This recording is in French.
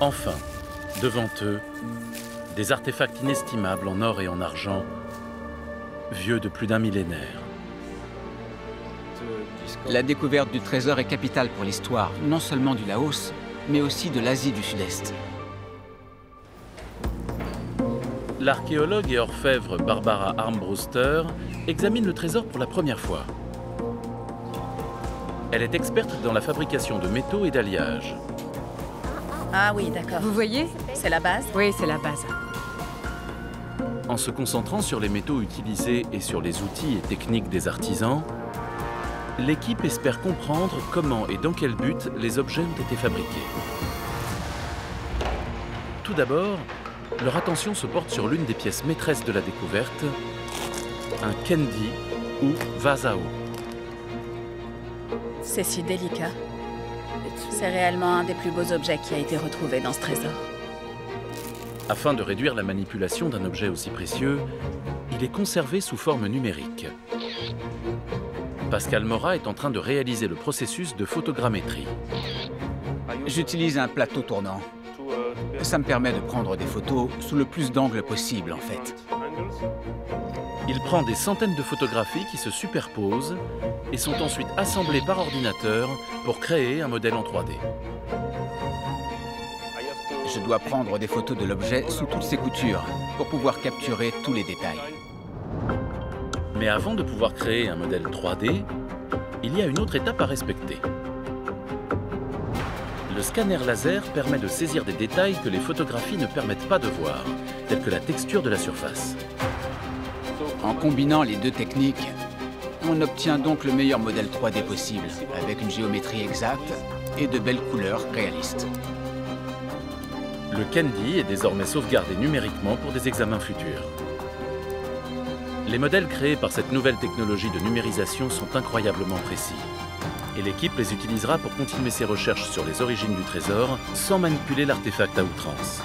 Enfin, devant eux, des artefacts inestimables en or et en argent, vieux de plus d'un millénaire. La découverte du trésor est capitale pour l'histoire, non seulement du Laos, mais aussi de l'Asie du Sud-Est. L'archéologue et orfèvre Barbara Armbruster examine le trésor pour la première fois. Elle est experte dans la fabrication de métaux et d'alliages. Ah oui, d'accord. Vous voyez? C'est la base? Oui, c'est la base. En se concentrant sur les métaux utilisés et sur les outils et techniques des artisans, l'équipe espère comprendre comment et dans quel but les objets ont été fabriqués. Tout d'abord, leur attention se porte sur l'une des pièces maîtresses de la découverte, un kendi ou vase à eau. C'est si délicat. C'est réellement un des plus beaux objets qui a été retrouvé dans ce trésor. Afin de réduire la manipulation d'un objet aussi précieux, il est conservé sous forme numérique. Pascal Mora est en train de réaliser le processus de photogrammétrie. J'utilise un plateau tournant. Ça me permet de prendre des photos sous le plus d'angles possible, en fait. Il prend des centaines de photographies qui se superposent et sont ensuite assemblées par ordinateur pour créer un modèle en 3D. Je dois prendre des photos de l'objet sous toutes ses coutures pour pouvoir capturer tous les détails. Mais avant de pouvoir créer un modèle 3D, il y a une autre étape à respecter. Le scanner laser permet de saisir des détails que les photographies ne permettent pas de voir, tels que la texture de la surface. En combinant les deux techniques, on obtient donc le meilleur modèle 3D possible, avec une géométrie exacte et de belles couleurs réalistes. Le kendi est désormais sauvegardé numériquement pour des examens futurs. Les modèles créés par cette nouvelle technologie de numérisation sont incroyablement précis. Et l'équipe les utilisera pour continuer ses recherches sur les origines du trésor sans manipuler l'artefact à outrance.